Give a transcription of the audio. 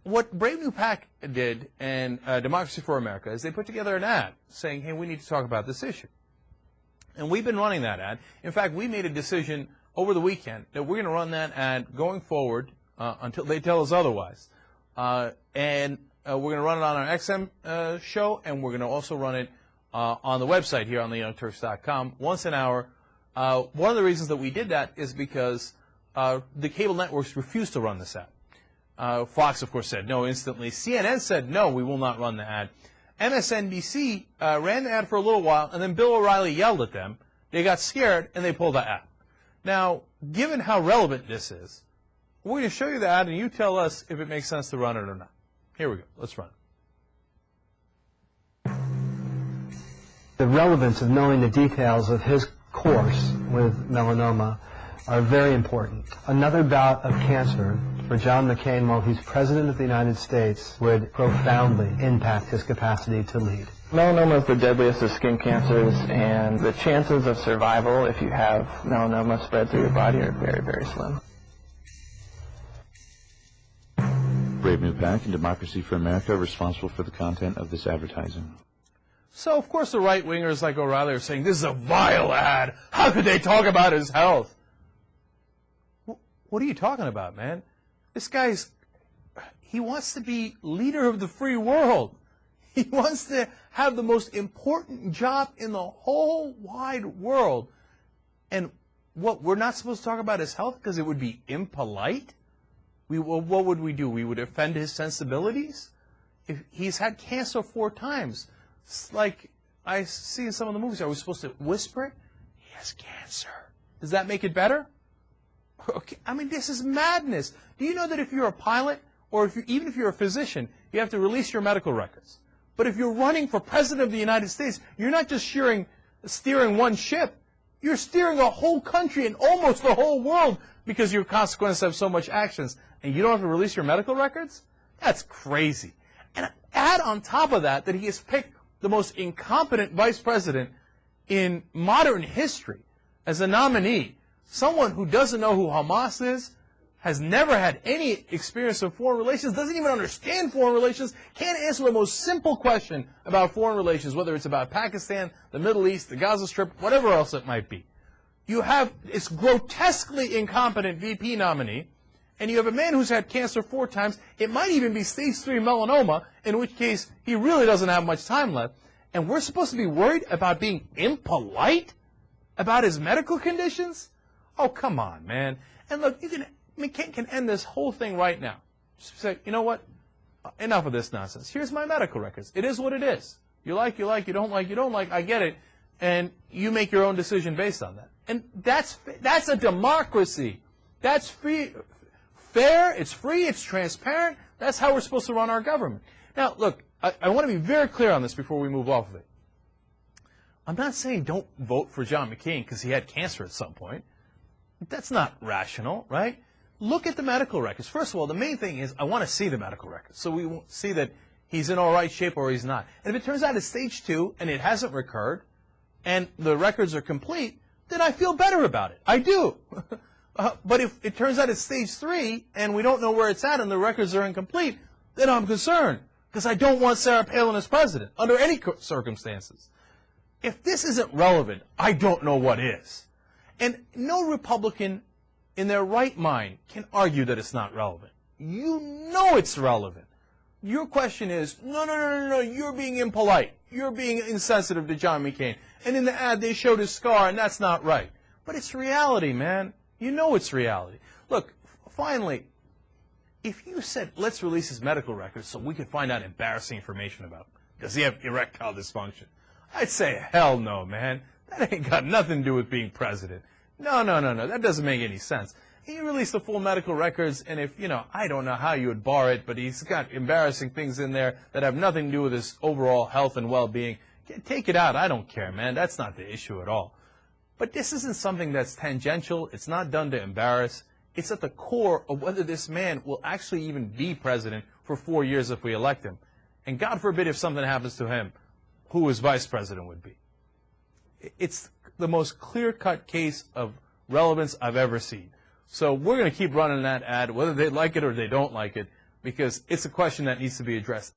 what Brave New PAC did and Democracy for America is they put together an ad saying, hey, we need to talk about this issue. And we've been running that ad. In fact, we made a decision over the weekend that we're going to run that ad going forward until they tell us otherwise. And we're going to run it on our XM show, and we're going to also run it on the website here on theyoungturks.com once an hour. One of the reasons that we did that is because the cable networks refused to run this ad. Fox, of course, said no instantly. CNN said, no, we will not run the ad. MSNBC ran the ad for a little while, and then Bill O'Reilly yelled at them. They got scared, and they pulled the ad. Now, given how relevant this is, we're going to show you the ad, and you tell us if it makes sense to run it or not. Here we go. Let's run it. The relevance of knowing the details of his course with melanoma are very important. Another bout of cancer for John McCain while he's President of the United States would profoundly impact his capacity to lead. Melanoma is the deadliest of skin cancers, and the chances of survival if you have melanoma spread through your body are very, very slim. Brave New PAC and Democracy for America are responsible for the content of this advertising. So, of course, the right-wingers like O'Reilly are saying, this is a vile ad. How could they talk about his health? What are you talking about, man? This guy's, he wants to be leader of the free world. He wants to have the most important job in the whole wide world. And what, we're not supposed to talk about his health because it would be impolite? What would we do? We would offend his sensibilities? If he's had cancer 4 times. It's like I see in some of the movies. Are we supposed to whisper it? He has cancer. Does that make it better? Okay. I mean, this is madness. Do you know that if you're a pilot, or even if you're a physician, you have to release your medical records? But if you're running for President of the United States, you're not just steering one ship. You're steering a whole country and almost the whole world because your consequences have so much actions. And you don't have to release your medical records? That's crazy. And add on top of that he has picked the most incompetent vice president in modern history as a nominee. Someone who doesn't know who Hamas is, has never had any experience of foreign relations, doesn't even understand foreign relations, can't answer the most simple question about foreign relations, whether it's about Pakistan, the Middle East, the Gaza Strip, whatever else it might be. You have this grotesquely incompetent VP nominee, and you have a man who's had cancer 4 times. It might even be stage 3 melanoma, in which case he really doesn't have much time left. And we're supposed to be worried about being impolite about his medical conditions? Oh, come on, man. And look, McCain can end this whole thing right now. Just say, you know what? Enough of this nonsense. Here's my medical records. It is what it is. You like, you like, you don't like, you don't like. I get it. And you make your own decision based on that. And that's a democracy. That's free, fair, it's free, it's transparent. That's how we're supposed to run our government. Now, look, I want to be very clear on this before we move off of it. I'm not saying don't vote for John McCain because he had cancer at some point. That's not rational, right? Look at the medical records. First of all, the main thing is I want to see the medical records so we will see that he's in all right shape or he's not. And if it turns out it's stage 2 and it hasn't recurred and the records are complete, then I feel better about it. I do. But if it turns out it's stage 3 and we don't know where it's at and the records are incomplete, then I'm concerned because I don't want Sarah Palin as president under any circumstances. If this isn't relevant, I don't know what is. And no Republican in their right mind can argue that it's not relevant. You know it's relevant. Your question is, no, you're being impolite. You're being insensitive to John McCain. And in the ad, they showed his scar, and that's not right. But it's reality, man. You know it's reality. Look, finally, if you said, let's release his medical records so we can find out embarrassing information about him, does he have erectile dysfunction? I'd say, hell no, man. That ain't got nothing to do with being president. No. That doesn't make any sense. He released the full medical records, and if, I don't know how you would bar it, but he's got embarrassing things in there that have nothing to do with his overall health and well-being. Take it out. I don't care, man. That's not the issue at all. But this isn't something that's tangential. It's not done to embarrass. It's at the core of whether this man will actually even be president for 4 years if we elect him. And God forbid if something happens to him, who his vice president would be. It's the most clear-cut case of relevance I've ever seen. So we're going to keep running that ad, whether they like it or they don't like it. because it's a question that needs to be addressed.